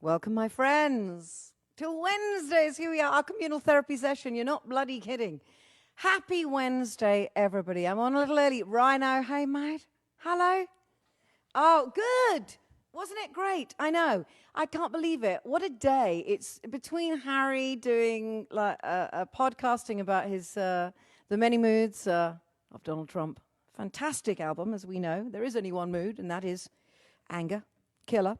Welcome, my friends, to Wednesdays. Here we are, our communal therapy session. You're not bloody kidding. Happy Wednesday, everybody. I'm on a little early. Rhino, hey, mate. Hello. Oh, good. Wasn't it great? I know. I can't believe it. What a day. It's between Harry doing like podcasting about his The Many Moods of Donald Trump. Fantastic album, as we know. There is only one mood, and that is anger, killer.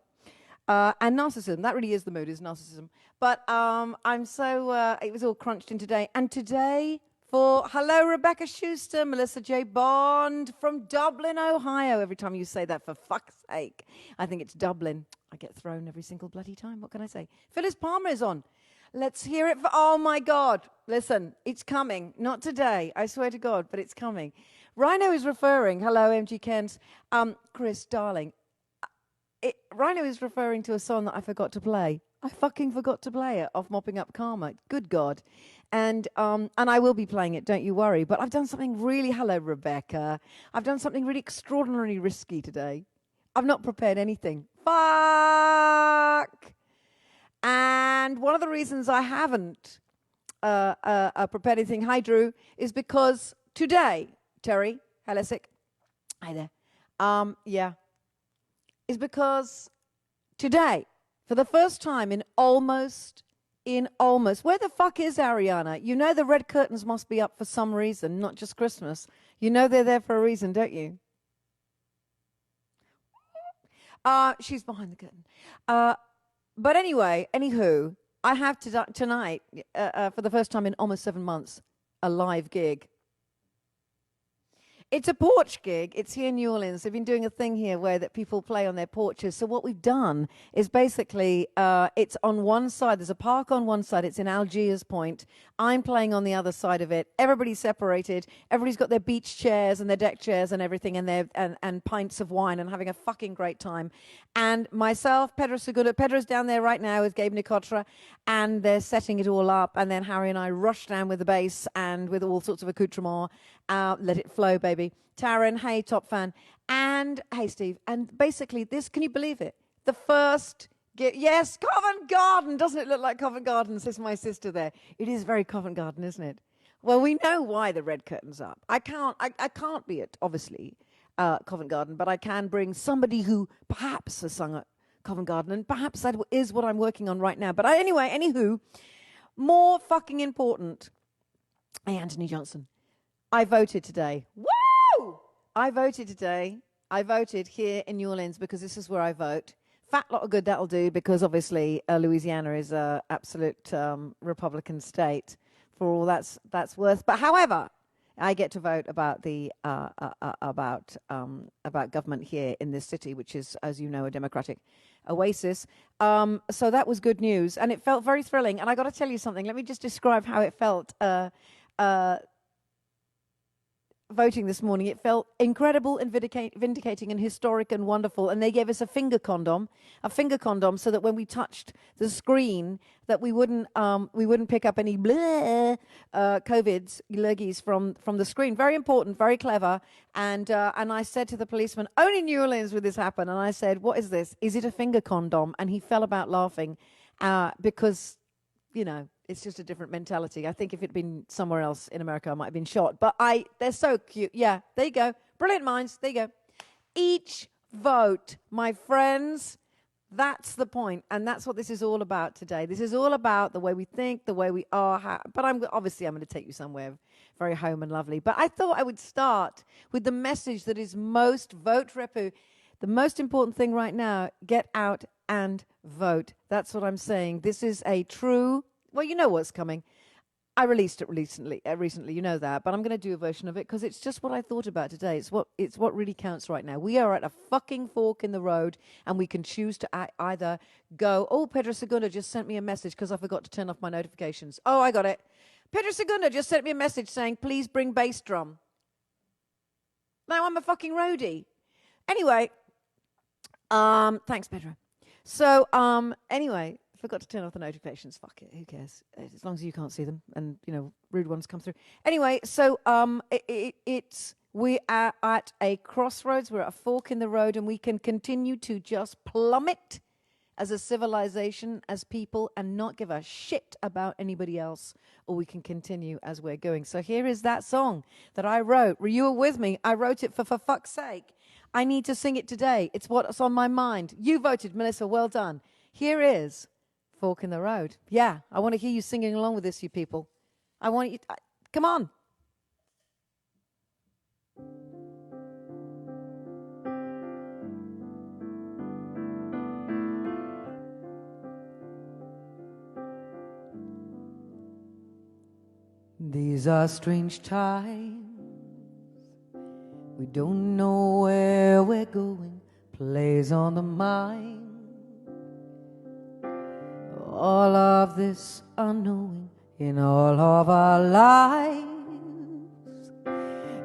And narcissism. That really is the mood, is narcissism. But I'm so, it was all crunched in today. And today, hello, Rebecca Schuster, Melissa J. Bond from Dublin, Ohio. Every time you say that, for fuck's sake. I think it's Dublin. I get thrown every single bloody time. What can I say? Phyllis Palmer is on. Let's hear it for, oh my God. Listen, it's coming. Not today, I swear to God, but it's coming. Rhino is referring, hello, MG Kent, Chris, darling. Rhino is referring to a song that I forgot to play. I fucking forgot to play it off Mopping Up Karma. Good God. And I will be playing it, don't you worry. But I've done something really, hello, Rebecca. I've done something really extraordinarily risky today. I've not prepared anything. Fuck! And one of the reasons I haven't prepared anything, hi, Drew, is because today, Terry, hello, sick. Hi there. Yeah. Is because today, for the first time in almost, where the fuck is Ariana? You know the red curtains must be up for some reason, not just Christmas. You know they're there for a reason, don't you? She's behind the curtain. But anyway, anywho, I have tonight, for the first time in almost 7 months, a live gig. It's a porch gig. It's here in New Orleans. They've been doing a thing here where that people play on their porches. So what we've done is basically it's on one side. There's a park on one side. It's in Algiers Point. I'm playing on the other side of it. Everybody's separated. Everybody's got their beach chairs and their deck chairs and everything and pints of wine and having a fucking great time. And myself, Pedro Segura. Pedro's down there right now with Gabe Nicotra, and they're setting it all up. And then Harry and I rush down with the bass and with all sorts of accoutrement. Let it flow, baby. Taryn, hey, top fan. And hey, Steve. And basically, this, can you believe it? The first, yes, Covent Garden. Doesn't it look like Covent Garden, says my sister there. It is very Covent Garden, isn't it? Well, we know why the red curtain's up. I can't be at, obviously, Covent Garden, but I can bring somebody who perhaps has sung at Covent Garden, and perhaps that is what I'm working on right now. But anyway, anywho, more fucking important. Hey, Anthony Johnson. I voted today. Woo! I voted today. I voted here in New Orleans because this is where I vote. Fat lot of good that'll do, because obviously Louisiana is an absolute Republican state for all that's worth. But however, I get to vote about the about government here in this city, which is, as you know, a Democratic oasis. So that was good news, and it felt very thrilling. And I got to tell you something. Let me just describe how it felt. Voting this morning, it felt incredible and vindicating and historic and wonderful. And they gave us a finger condom, so that when we touched the screen, that we wouldn't pick up any COVIDs, lurgies from the screen. Very important, very clever. And I said to the policeman, only in New Orleans would this happen. And I said, what is this? Is it a finger condom? And he fell about laughing because, you know, it's just a different mentality. I think if it'd been somewhere else in America, I might have been shot. But they're so cute. Yeah, there you go. Brilliant minds. There you go. Each vote, my friends, that's the point. And that's what this is all about today. This is all about the way we think, the way we are. But I'm going to take you somewhere very home and lovely. But I thought I would start with the message that is most vote repu. The most important thing right now, get out and vote. That's what I'm saying. This is a true... Well, you know what's coming. I released it recently, you know that, but I'm going to do a version of it because it's just what I thought about today. It's what really counts right now. We are at a fucking fork in the road, and we can choose to either go, oh, Pedro Segunda just sent me a message because I forgot to turn off my notifications. Oh, I got it. Pedro Segunda just sent me a message saying, please bring bass drum. Now I'm a fucking roadie. Anyway, thanks, Pedro. So, anyway... Forgot to turn off the notifications. Fuck it. Who cares? As long as you can't see them, and you know, rude ones come through. Anyway, so we are at a crossroads. We're at a fork in the road, and we can continue to just plummet as a civilization, as people, and not give a shit about anybody else, or we can continue as we're going. So here is that song that I wrote. You were with me. I wrote it for fuck's sake. I need to sing it today. It's what's on my mind. You voted, Melissa. Well done. Here is Fork in the Road. Yeah, I want to hear you singing along with this, you people. I want you... come on. These are strange times. We don't know where we're going. Plays on the mind. All of this unknowing in all of our lives.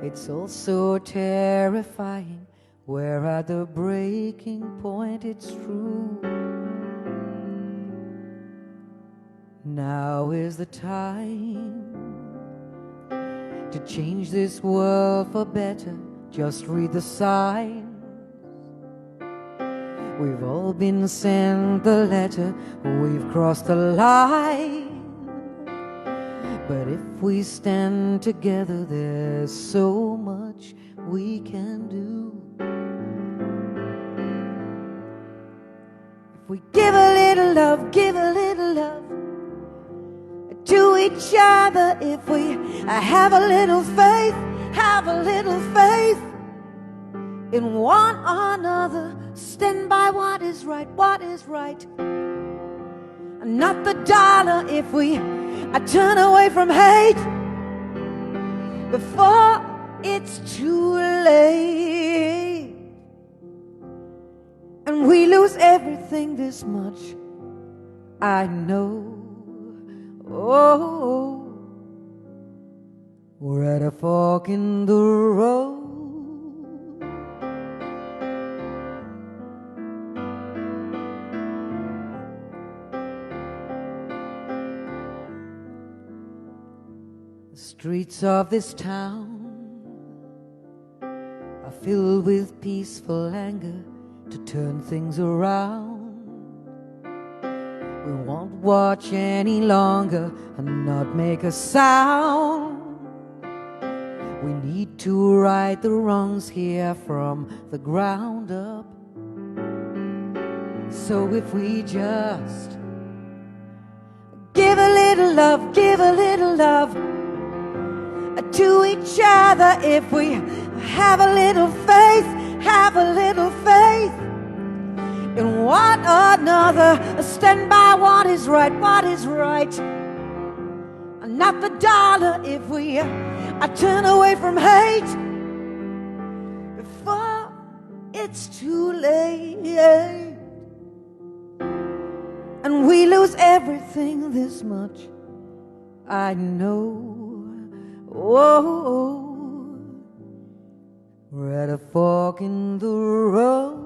It's also terrifying. We're at the breaking point, it's true. Now is the time to change this world for better. Just read the signs. We've all been sent the letter, we've crossed the line. But if we stand together, there's so much we can do. If we give a little love to each other, if we have a little faith in one another, stand by what is right, and not the dollar. If we turn away from hate before it's too late. And we lose everything this much, I know. Oh, we're at a fork in the road. The streets of this town are filled with peaceful anger to turn things around. We won't watch any longer and not make a sound. We need to right the wrongs here from the ground up. So if we just give a little love, give a little love to each other, if we have a little faith, have a little faith in one another, stand by what is right, and not the dollar if we turn away from hate before it's too late. And we lose everything this much, I know. Oh, we're at a fork in the road.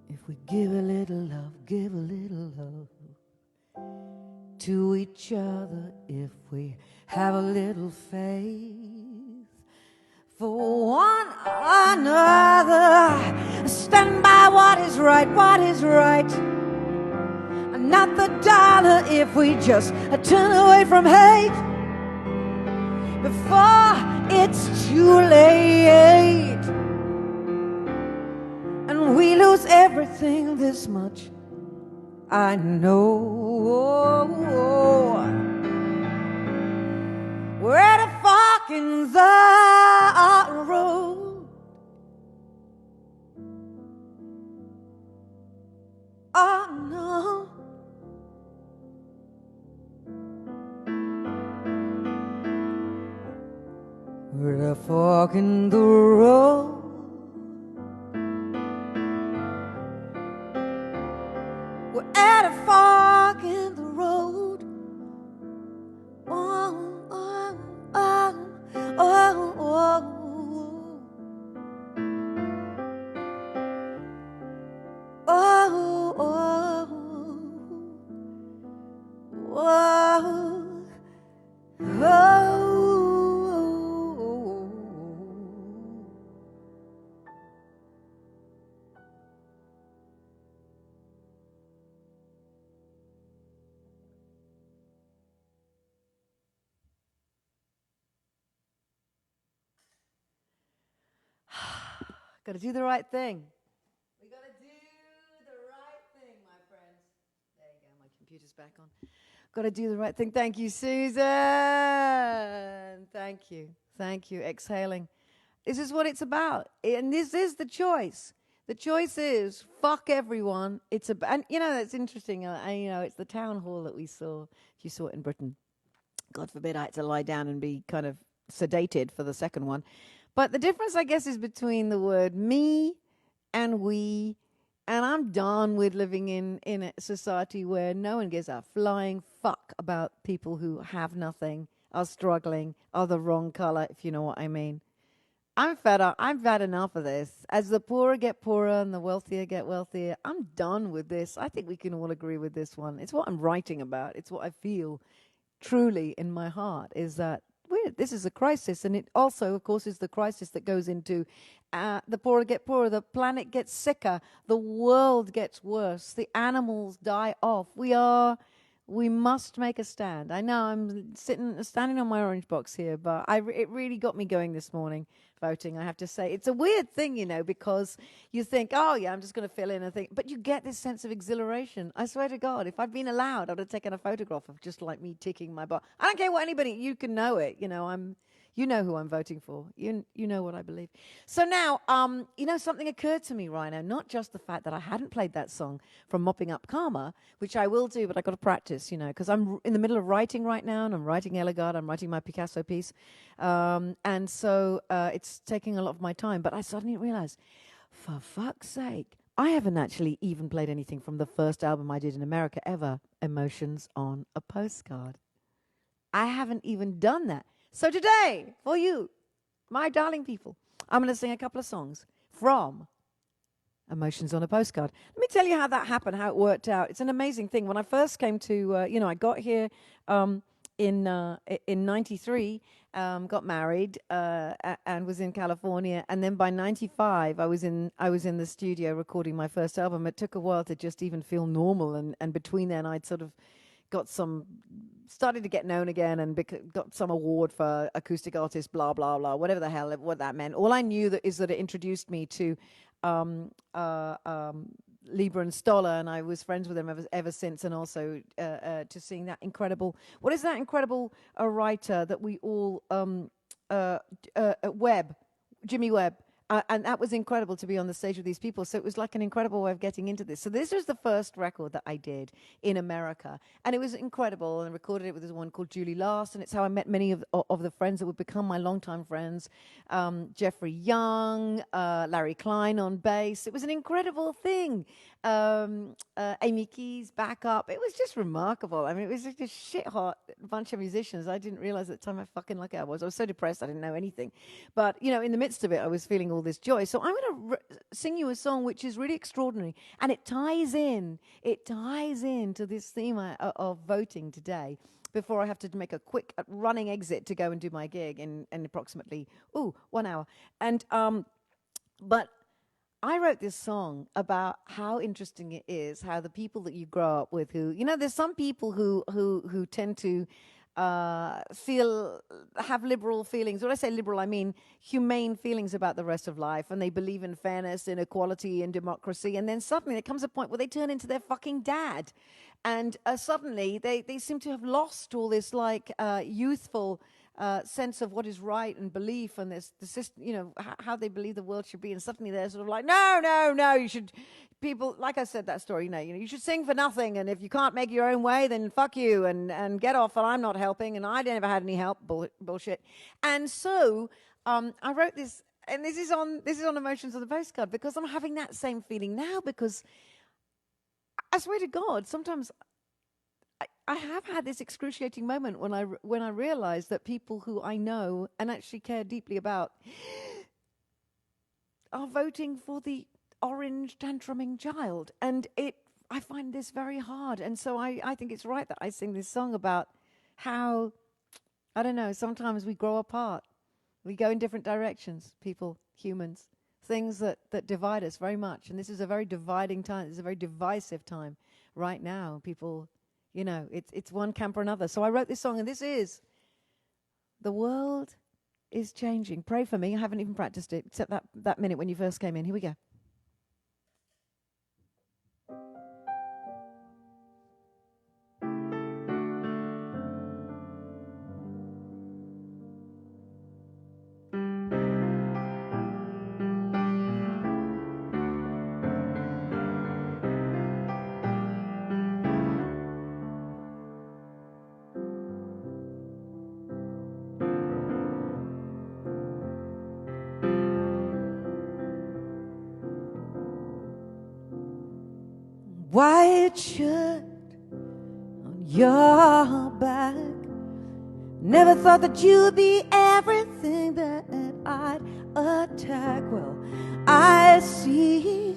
If we give a little love to each other, if we have a little faith for one another, stand by what is right, and not the dollar if we just turn away from hate before it's too late. And we lose everything this much, I know. We're at a fork in the road. Oh no. We're at a fork in the road. We're at a fork in the road. Oh, oh, oh, oh, oh. Oh, oh, oh, oh. Got to do the right thing. We got to do the right thing, my friends. There you go. My computer's back on. Got to do the right thing. Thank you, Susan. Thank you. Thank you. Exhaling. This is what it's about. And this is the choice. The choice is fuck everyone. It's and you know, that's interesting. You know, it's the town hall that we saw. If you saw it in Britain, God forbid I had to lie down and be kind of sedated for the second one. But the difference, I guess, is between the word me and we. And I'm done with living in a society where no one gives a flying fuck about people who have nothing, are struggling, are the wrong color, if you know what I mean. I'm fed up. I've had enough of this. As the poorer get poorer and the wealthier get wealthier, I'm done with this. I think we can all agree with this one. It's what I'm writing about. It's what I feel truly in my heart, is that this is a crisis. And it also, of course, is the crisis that goes into the poorer get poorer, the planet gets sicker, the world gets worse, the animals die off. We must make a stand. I know I'm standing on my orange box here, but it really got me going this morning, voting, I have to say. It's a weird thing, you know, because you think, oh, yeah, I'm just going to fill in a thing. But you get this sense of exhilaration. I swear to God, if I'd been allowed, I'd have taken a photograph of just like me ticking my box. I don't care what anybody, you can know it. You know, You know who I'm voting for. You know what I believe. So now, something occurred to me, Rhino. Not just the fact that I hadn't played that song from Mopping Up Karma, which I will do, but I got to practice, because I'm in the middle of writing right now, and I'm writing Elegard. I'm writing my Picasso piece, and so it's taking a lot of my time. But I suddenly realized, for fuck's sake, I haven't actually even played anything from the first album I did in America ever, Emotions on a Postcard. I haven't even done that. So today, for you, my darling people, I'm going to sing a couple of songs from Emotions on a Postcard. Let me tell you how that happened, how it worked out. It's an amazing thing. When I first came to, I got here in '93, got married and was in California, and then by '95, I was in the studio recording my first album. It took a while to just even feel normal, and between then, I'd sort of started to get known again and got some award for acoustic artist, blah, blah, blah, whatever the hell, what that meant. All I knew is that it introduced me to Lieber and Stoller, and I was friends with them ever since, and also to seeing that incredible, what is that incredible writer that we all, Webb, Jimmy Webb. And that was incredible to be on the stage with these people. So it was like an incredible way of getting into this. So this was the first record that I did in America. And it was incredible. And I recorded it with this one called Julie Last. And it's how I met many of the friends that would become my longtime friends. Jeffrey Young, Larry Klein on bass. It was an incredible thing. Amy Keys back up. It was just remarkable. I mean, it was just a shit hot bunch of musicians. I didn't realize at the time how fucking lucky I was. I was so depressed I didn't know anything. But, in the midst of it, I was feeling all this joy. So I'm going to sing you a song which is really extraordinary. And it ties in to this theme of voting today, before I have to make a quick running exit to go and do my gig in approximately 1 hour. And but I wrote this song about how interesting it is, how the people that you grow up with, who, there's some people who tend to have liberal feelings. When I say liberal, I mean humane feelings about the rest of life, and they believe in fairness, in equality, and democracy. And then suddenly there comes a point where they turn into their fucking dad, and suddenly they seem to have lost all this youthful sense of what is right and belief, and this the system, how they believe the world should be. And suddenly they're sort of like, no, you should. People, like I said, that story, you should sing for nothing, and if you can't make your own way, then fuck you, and get off, and I'm not helping, and I never had any help, bullshit. And so I wrote this, and this is on Emotions on the Postcard, because I'm having that same feeling now, because I swear to God, sometimes I have had this excruciating moment when I realize that people who I know and actually care deeply about are voting for the orange tantruming child, and I find this very hard. And so I think it's right that I sing this song about how, I don't know, sometimes we grow apart, we go in different directions, people, humans, things that divide us very much. And this is a very dividing time. This is a very divisive time right now. People, it's one camp or another. So I wrote this song, and this is The World is Changing. Pray for me. I haven't even practiced it, except that minute when you first came in. Here we go. White shirt on your back. Never thought that you'd be everything that I'd attack. Well, I see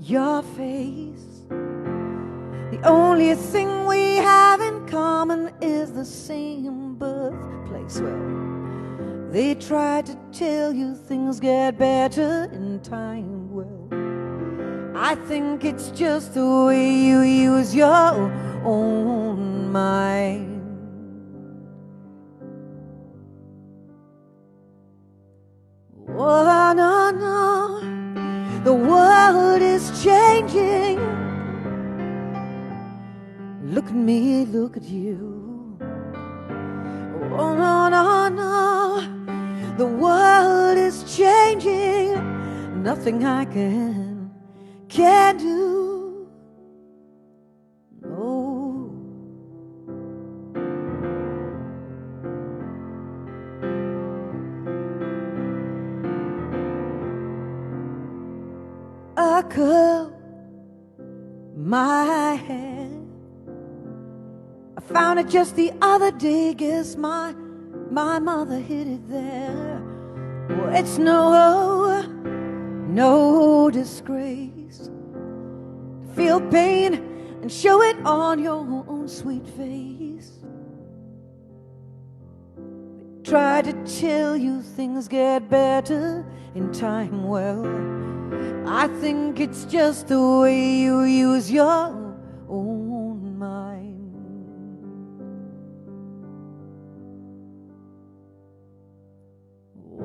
your face. The only thing we have in common is the same birthplace. Well, they tried to tell you things get better in time. Well, I think it's just the way you use your own mind. Oh, no, the world is changing. Look at me, look at you. Oh, no, The world is changing, nothing I can do. No. I curl my hair. I found it just the other day. Guess my mother hid it there. Well, it's no disgrace to feel pain and show it on your own sweet face. They try to tell you things get better in time. Well, I think it's just the way you use your own mind.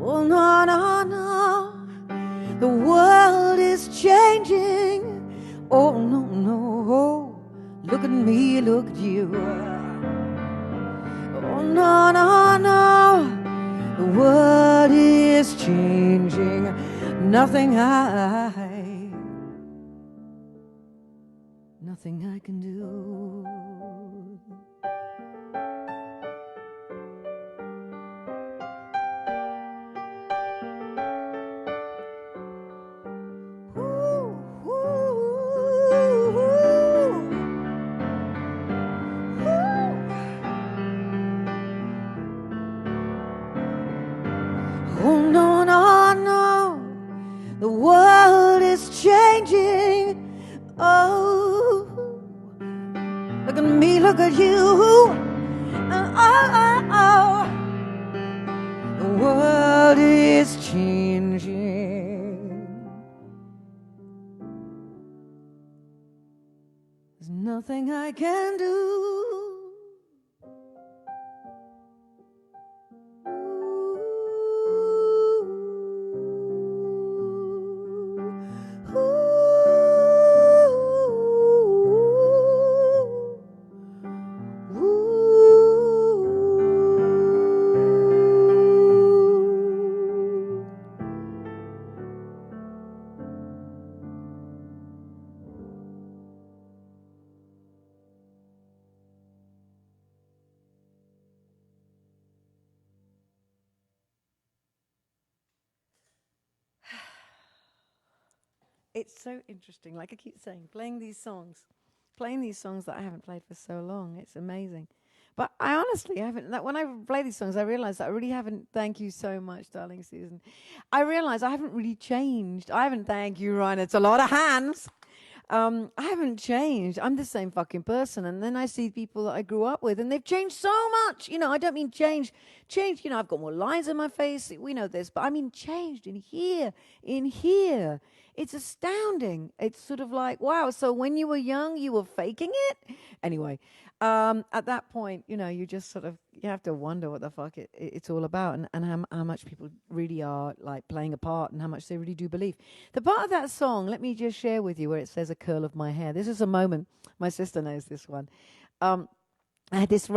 Oh, no, no, no. The world is changing. Oh, no, no. Look at me, look at you. Oh, no, no, no. The world is changing. Nothing I can do. Oh, no, no, no. The world is changing. Oh, look at me, look at you. Oh. The world is changing. There's nothing I can do. It's so interesting, like I keep saying, playing these songs that I haven't played for so long. It's amazing. But I honestly haven't, when I play these songs, I realize that I really haven't, thank you so much, darling Susan. I realize I haven't really changed. I haven't, thank you, Ryan, it's a lot of hands. I haven't changed. I'm the same fucking person. And then I see people that I grew up with, and they've changed so much. You know, I don't mean change, I've got more lines on my face. We know this. But I mean changed in here. It's astounding. It's sort of like, wow, so when you were young, you were faking it? Anyway, at that point, you just sort of, you have to wonder what the fuck it's all about, and how much people really are like playing a part, and how much they really do believe. The part of that song, let me just share with you, where it says a curl of my hair. This is a moment, my sister knows this one. I had this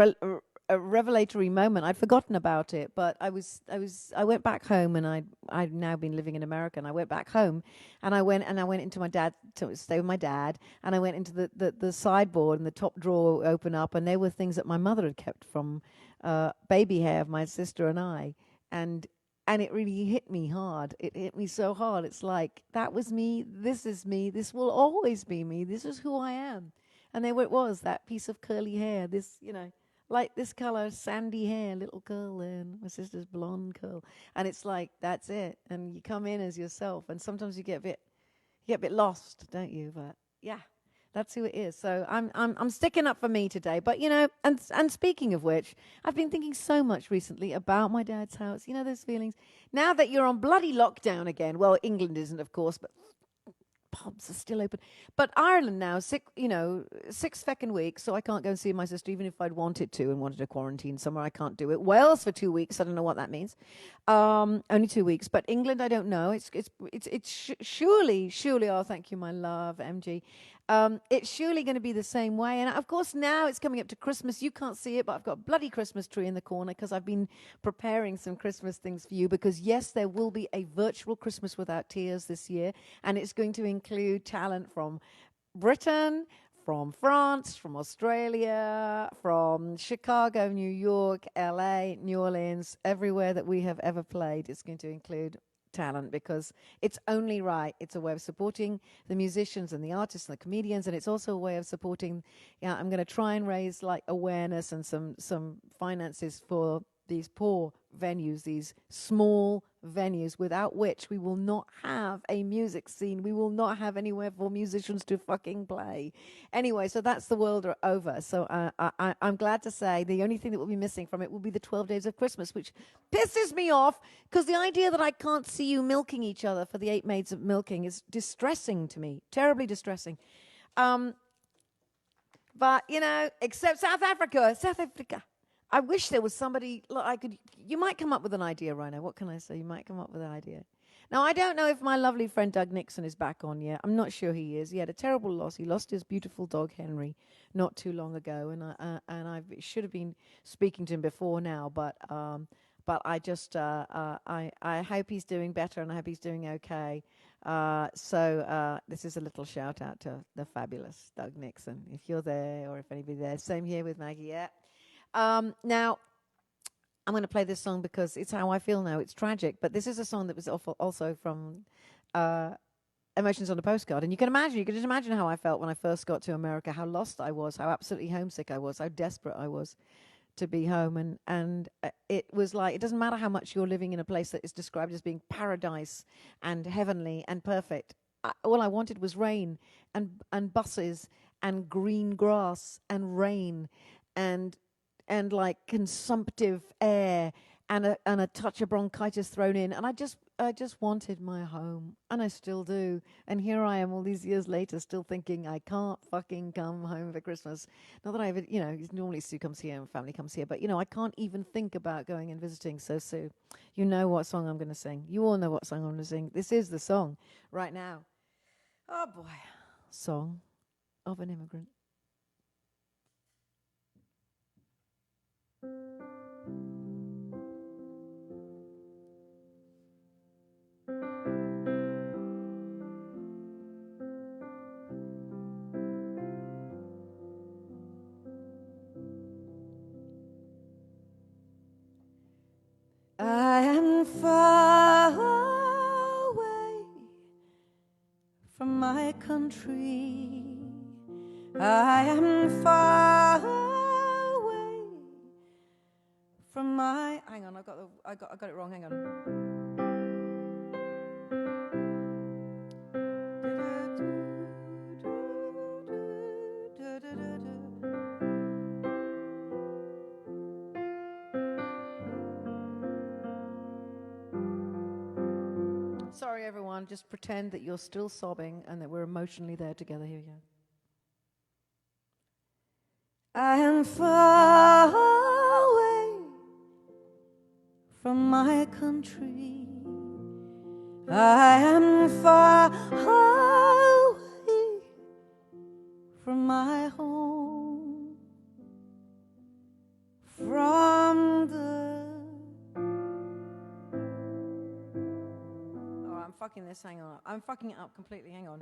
a revelatory moment. I'd forgotten about it, but I went back home, and I'd now been living in America, and I went back home, and I went into my dad to stay with my dad, and I went into the sideboard, and the top drawer opened up, and there were things that my mother had kept from baby hair of my sister and I, and it really hit me hard. It hit me so hard. It's like, that was me. This is me. This will always be me. This is who I am. And there it was, that piece of curly hair, this, like this color, sandy hair, little curl there, and my sister's blonde curl. And it's like, that's it. And you come in as yourself, and sometimes you get a bit lost, don't you? But yeah, that's who it is. So I'm sticking up for me today. But and speaking of which, I've been thinking so much recently about my dad's house. Those feelings. Now that you're on bloody lockdown again. Well, England isn't, of course, but pubs are still open. But Ireland now, 6 fucking weeks, so I can't go and see my sister, even if I'd wanted to and wanted to quarantine somewhere. I can't do it. Wales for 2 weeks. I don't know what that means. Only 2 weeks. But England, I don't know. It's surely. Oh, thank you, my love, MG. It's surely going to be the same way. And of course, now it's coming up to Christmas. You can't see it, but I've got a bloody Christmas tree in the corner because I've been preparing some Christmas things for you. Because, yes, there will be a virtual Christmas Without Tears this year. And it's going to include talent from Britain, from France, from Australia, from Chicago, New York, LA, New Orleans, everywhere that we have ever played. It's going to include talent because it's only right. It's a way of supporting the musicians and the artists and the comedians, and it's also a way of supporting. I'm going to try and raise like awareness and some finances for these poor venues, these small venues, without which we will not have a music scene. We will not have anywhere for musicians to fucking play. Anyway, so that's the world over. So I'm glad to say the only thing that will be missing from it will be the 12 Days of Christmas, which pisses me off because the idea that I can't see you milking each other for the 8 Maids of Milking is distressing to me, terribly distressing. But, you know, except South Africa. I wish there was somebody, look, you might come up with an idea, Rhino. What can I say? You might come up with an idea. Now, I don't know if my lovely friend Doug Nixon is back on yet. I'm not sure he is. He had a terrible loss. He lost his beautiful dog, Henry, not too long ago. And I should have been speaking to him before now, but I just, I hope he's doing better and I hope he's doing okay. So this is a little shout out to the fabulous Doug Nixon, if you're there or if anybody there. Same here with Maggie, yeah. Now, I'm going to play this song because it's how I feel now. It's tragic, but this is a song that was also from Emotions on a Postcard. And you can just imagine how I felt when I first got to America, how lost I was, how absolutely homesick I was, how desperate I was to be home. And it was like, it doesn't matter how much you're living in a place that is described as being paradise and heavenly and perfect. All I wanted was rain and buses and green grass and rain and like consumptive air and a touch of bronchitis thrown in, and I just wanted my home, and I still do. And here I am all these years later still thinking I can't fucking come home for Christmas. Not that I ever, you know, normally Sue comes here and family comes here, but you know, I can't even think about going and visiting. So Sue, you know what song I'm going to sing. You all know what song I'm going to sing. This is the song right now. Oh boy. Song of an Immigrant. I am far away from my country. I am far away from my. Hang on, I got it wrong. Hang on. Sorry, everyone. Just pretend that you're still sobbing and that we're emotionally there together. Here we go. I am far away from my country. I am far away from my home, from the... I'm fucking this, hang on. I'm fucking it up completely, hang on.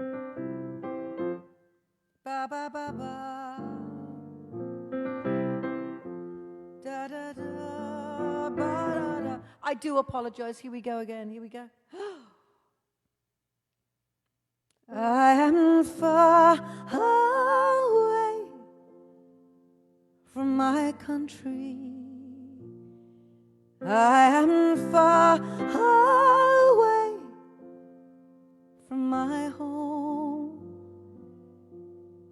Ba ba ba ba. Da da da ba da da. I do apologize. Here we go again. Here we go. I am far away from my country. I am far away from my home,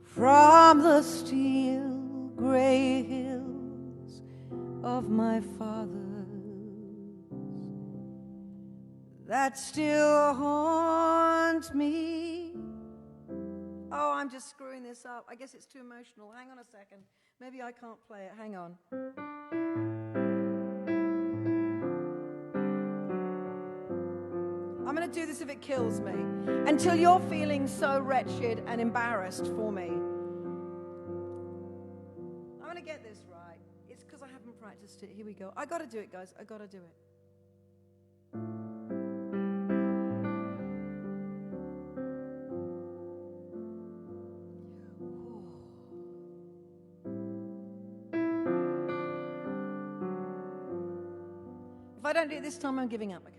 from the steel gray hills of my fathers that still haunt me. Oh, I'm just screwing this up. I guess it's too emotional. Hang on a second. Maybe I can't play it. Hang on. I'm going to do this if it kills me. Until you're feeling so wretched and embarrassed for me. I'm going to get this right. It's because I haven't practiced it. Here we go. I got to do it, guys. I got to do it. If I don't do it this time, I'm giving up, okay?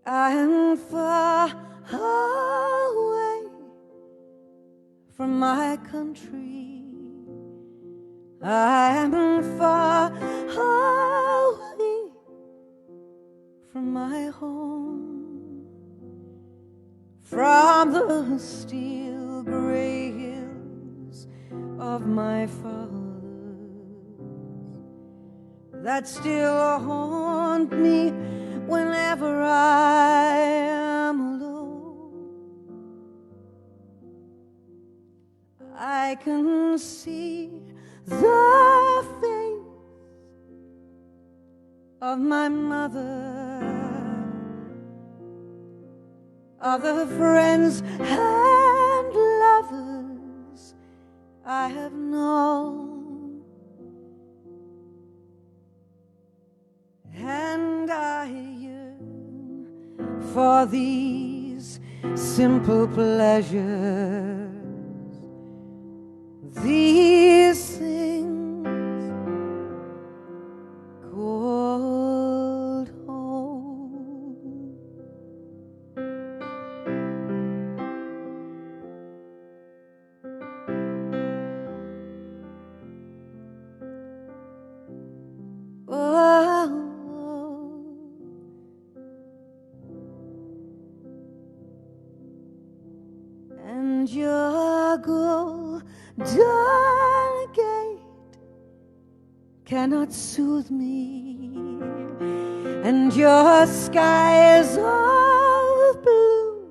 I am far away from my country. I am far away from my home, from the steel gray hills of my fathers that still haunt me whenever I am alone. I can see the face of my mother, of the friends and lovers I have known. And I yearn for these simple pleasures, these things called home. Oh, and your golden gate cannot soothe me, and your skies of blue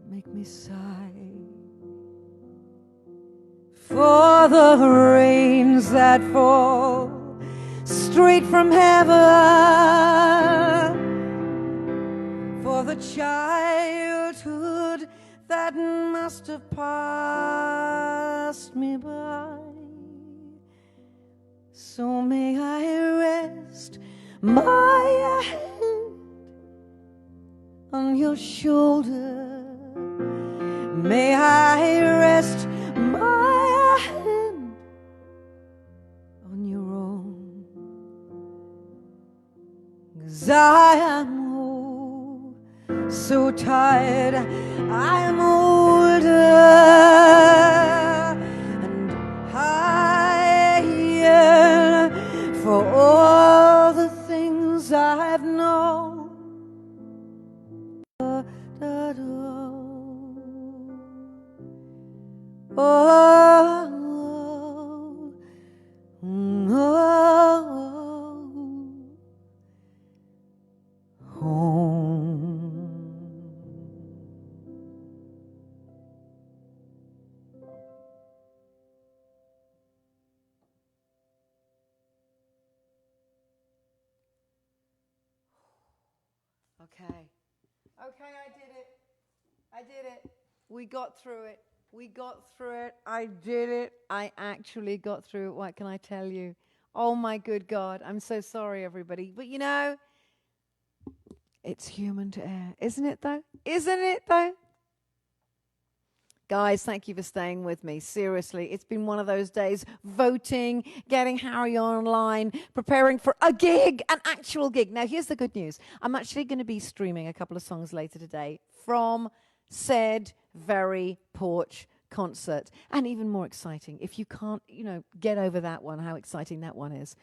make me sigh for the rains that fall straight from heaven, for the childhood that must have passed me by. So may I rest my head on your shoulder. May I rest my hand on your own. 'Cause I am so tired, I am older, and I yearn for all the things I've known. Da, da, da. Oh, oh, oh, home. Okay, I did it. I did it. We got through it. We got through it. I did it. I actually got through it. What can I tell you? Oh my good God. I'm so sorry, everybody. But you know, it's human to err. Isn't it though? Isn't it though? Guys, thank you for staying with me. Seriously, it's been one of those days, voting, getting Harry online, preparing for a gig, an actual gig. Now, here's the good news. I'm actually going to be streaming a couple of songs later today from said very porch concert. And even more exciting, if you can't, get over that one, how exciting that one is.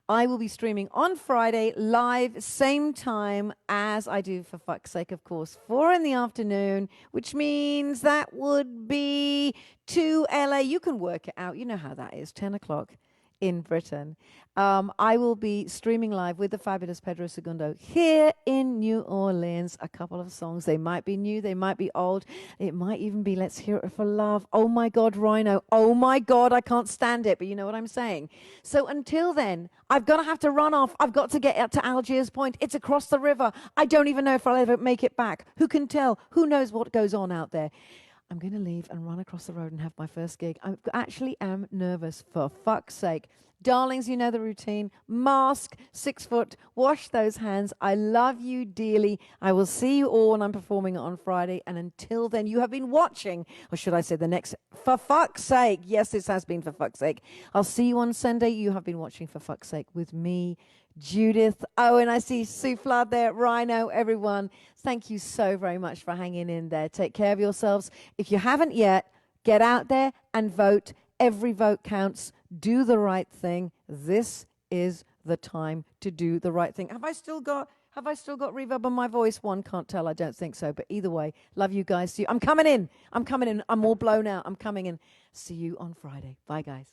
I will be streaming on Friday, live, same time as I do For Fuck's Sake, of course, 4 in the afternoon, which means that would be 2 LA. You can work it out. You know how that is, 10 o'clock. in Britain. I will be streaming live with the fabulous Pedro Segundo here in New Orleans. A couple of songs. They might be new, they might be old. It might even be Let's Hear It for Love. Oh my God, Rhino. Oh my God, I can't stand it. But you know what I'm saying. So until then, I've got to have to run off. I've got to get up to Algiers Point. It's across the river. I don't even know if I'll ever make it back. Who can tell? Who knows what goes on out there? I'm going to leave and run across the road and have my first gig. I actually am nervous, for fuck's sake. Darlings, you know the routine. Mask, 6 foot, wash those hands. I love you dearly. I will see you all when I'm performing on Friday. And until then, you have been watching, or should I say the next, for fuck's sake. Yes, this has been for fuck's sake. I'll see you on Sunday. You have been watching for fuck's sake with me, Judith Owen. I see Souflad there, Rhino, everyone. Thank you so very much for hanging in there. Take care of yourselves. If you haven't yet, get out there and vote. Every vote counts. Do the right thing. This is the time to do the right thing. Have I still got reverb on my voice? One can't tell. I don't think so. But either way, love you guys. I'm coming in. I'm all blown out. I'm coming in. See you on Friday. Bye, guys.